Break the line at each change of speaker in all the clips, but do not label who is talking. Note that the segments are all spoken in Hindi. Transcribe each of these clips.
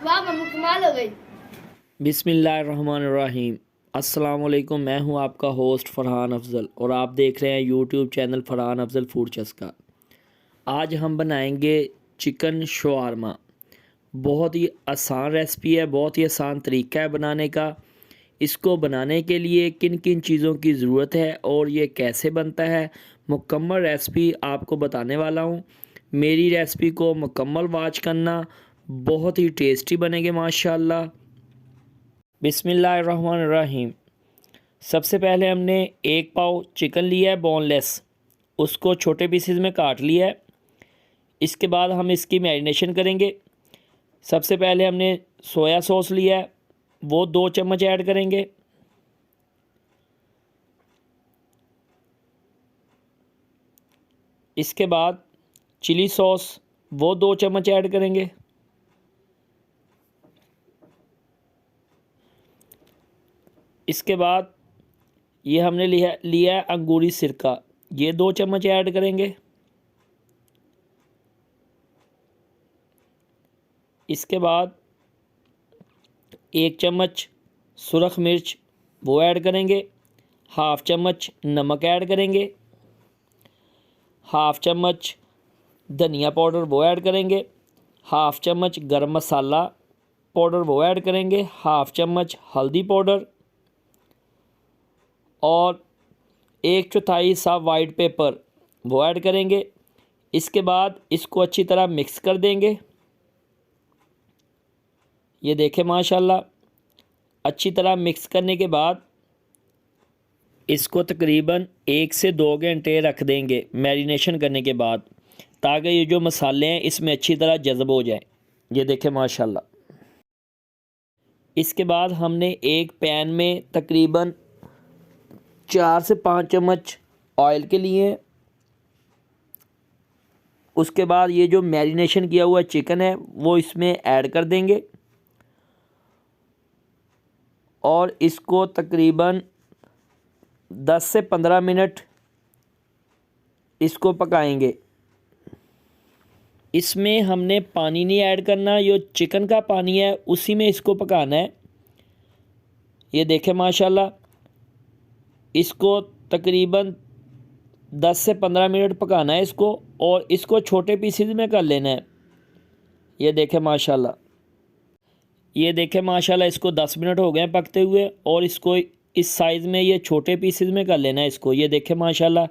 वाह मम्मी कमाल हो गई।
बिस्मिल्लाहिर्रहमानिर्रहीम। अस्सलाम वालेकुम। मैं हूं आपका होस्ट फ़रहान अफज़ल और आप देख रहे हैं YouTube channel Farhan Afzal food चस्का। आज हम बनाएंगे चिकन शवारमा। बहुत ही आसान रेसिपी है, बहुत ही आसान तरीका है बनाने का। इसको बनाने के लिए किन किन चीज़ों की ज़रूरत है और ये कैसे बनता है, मुकम्मल रेसिपी आपको बताने वाला हूँ। मेरी रेसिपी को मुकम्मल वॉच करना, बहुत ही टेस्टी बनेंगे माशाल्लाह। बिस्मिल्लाहिर्रहमानिर्रहीम। सबसे पहले हमने एक पाव चिकन लिया है बोनलेस, उसको छोटे पीसेस में काट लिया है। इसके बाद हम इसकी मैरिनेशन करेंगे। सबसे पहले हमने सोया सॉस लिया है, वो 2 चम्मच ऐड करेंगे। इसके बाद चिली सॉस, वो 2 चम्मच ऐड करेंगे। इसके बाद ये हमने लिया है अंगूरी सिरका, ये 2 चम्मच ऐड करेंगे। इसके बाद 1 चम्मच सुरख मिर्च वो ऐड करेंगे। हाफ़ चम्मच नमक ऐड करेंगे। हाफ़ चम्मच धनिया पाउडर वो ऐड करेंगे। हाफ़ चम्मच गरम मसाला पाउडर वो ऐड करेंगे। हाफ़ चम्मच हल्दी पाउडर और 1/4 सा वाइट पेपर वो ऐड करेंगे। इसके बाद इसको अच्छी तरह मिक्स कर देंगे। ये देखें माशाल्लाह, अच्छी तरह मिक्स करने के बाद इसको तकरीबन 1 से 2 घंटे रख देंगे मैरिनेशन करने के बाद, ताकि ये जो मसाले हैं इसमें अच्छी तरह जज़ब हो जाए। ये देखें माशाल्लाह। इसके बाद हमने एक पैन में तकरीबन 4 से 5 चम्मच ऑयल के लिए, उसके बाद ये जो मैरिनेशन किया हुआ चिकन है वो इसमें ऐड कर देंगे और इसको तकरीबन 10 से 15 मिनट इसको पकाएंगे। इसमें हमने पानी नहीं ऐड करना, जो चिकन का पानी है उसी में इसको पकाना है। ये देखें माशाल्लाह, इसको तकरीबन 10 से 15 मिनट पकाना है इसको, और इसको छोटे पीसेस में कर लेना है। ये देखें माशाल्लाह, ये देखें माशाल्लाह, इसको 10 मिनट हो गए पकते हुए, और इसको इस साइज़ में ये छोटे पीसेस में कर लेना है इसको। ये देखें माशाल्लाह,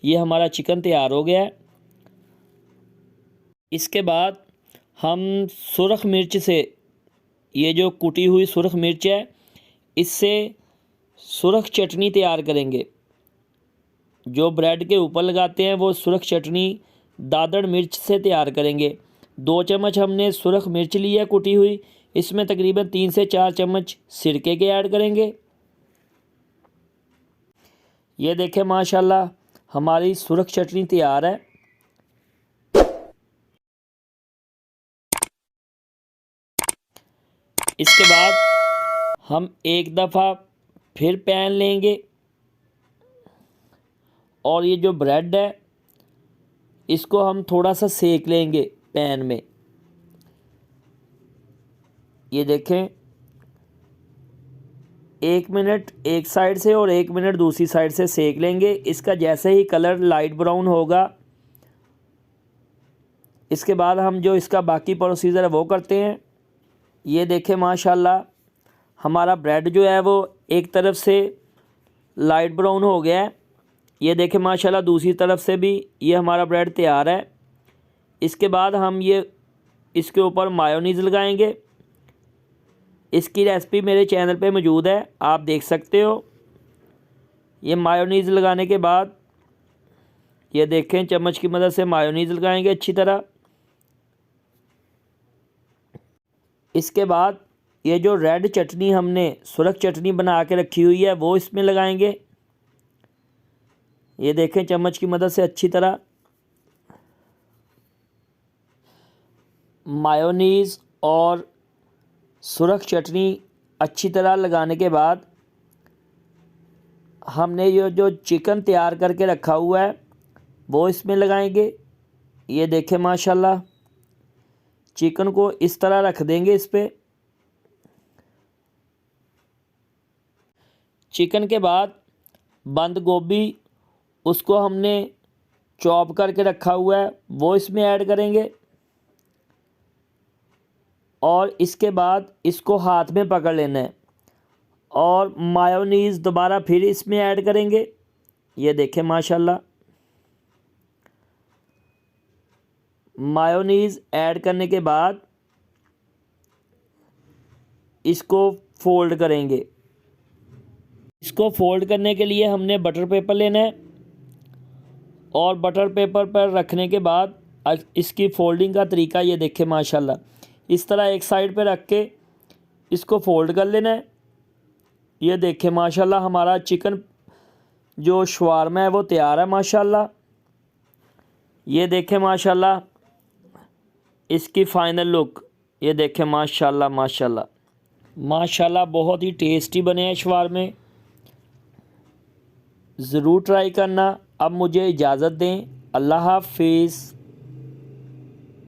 ये हमारा चिकन तैयार हो गया है। इसके बाद हम सुरख मिर्च से, ये जो कुटी हुई सुरख मिर्च है, इससे सुरख चटनी तैयार करेंगे। जो ब्रेड के ऊपर लगाते हैं वो सुरख चटनी दादड़ मिर्च से तैयार करेंगे। 2 चम्मच हमने सुरख मिर्च ली है कुटी हुई, इसमें तकरीबन 3 से 4 चम्मच सिरके के ऐड करेंगे। ये देखें माशाल्लाह, हमारी सुरख चटनी तैयार है। इसके बाद हम एक दफ़ा फिर पैन लेंगे और ये जो ब्रेड है इसको हम थोड़ा सा सेक लेंगे पैन में। ये देखें, 1 मिनट एक साइड से और 1 मिनट दूसरी साइड से सेक लेंगे। इसका जैसे ही कलर लाइट ब्राउन होगा, इसके बाद हम जो इसका बाकी प्रोसीजर है वो करते हैं। ये देखें माशाल्लाह, हमारा ब्रेड जो है वो एक तरफ से लाइट ब्राउन हो गया है। ये देखें माशाल्लाह, दूसरी तरफ से भी ये हमारा ब्रेड तैयार है। इसके बाद हम ये इसके ऊपर मायोनीज़ लगाएंगे। इसकी रेसिपी मेरे चैनल पे मौजूद है, आप देख सकते हो। ये मायोनीज़ लगाने के बाद ये देखें, चम्मच की मदद से मायोनीज़ लगाएंगे अच्छी तरह। इसके बाद ये जो रेड चटनी हमने सुरख चटनी बना के रखी हुई है वो इसमें लगाएंगे। ये देखें, चम्मच की मदद से अच्छी तरह मायोनीज़ और सुरख चटनी अच्छी तरह लगाने के बाद हमने ये जो चिकन तैयार करके रखा हुआ है वो इसमें लगाएंगे। ये देखें माशाल्लाह, चिकन को इस तरह रख देंगे इस पर, चिकन के बाद बंद गोभी, उसको हमने चॉप करके रखा हुआ है, वो इसमें ऐड करेंगे। और इसके बाद इसको हाथ में पकड़ लेना है और मायोनीज़ दोबारा फिर इसमें ऐड करेंगे। ये देखें माशाल्लाह, मायोनीज़ ऐड करने के बाद इसको फोल्ड करेंगे। इसको फोल्ड करने के लिए हमने बटर पेपर लेना है और बटर पेपर पर रखने के बाद इसकी फोल्डिंग का तरीका ये देखें माशाल्लाह, इस तरह एक साइड पे रख के इसको फोल्ड कर लेना है। ये देखें माशाल्लाह, हमारा चिकन जो शवारमा है वो तैयार है माशाल्लाह। ये देखें माशाल्लाह इसकी फ़ाइनल लुक, ये देखें माशाल्लाह माशाल्लाह माशाल्लाह, बहुत ही टेस्टी बने हैं शवारमे। ज़रूर ट्राई करना। अब मुझे इजाज़त दें। अल्लाह हाफ़िज़।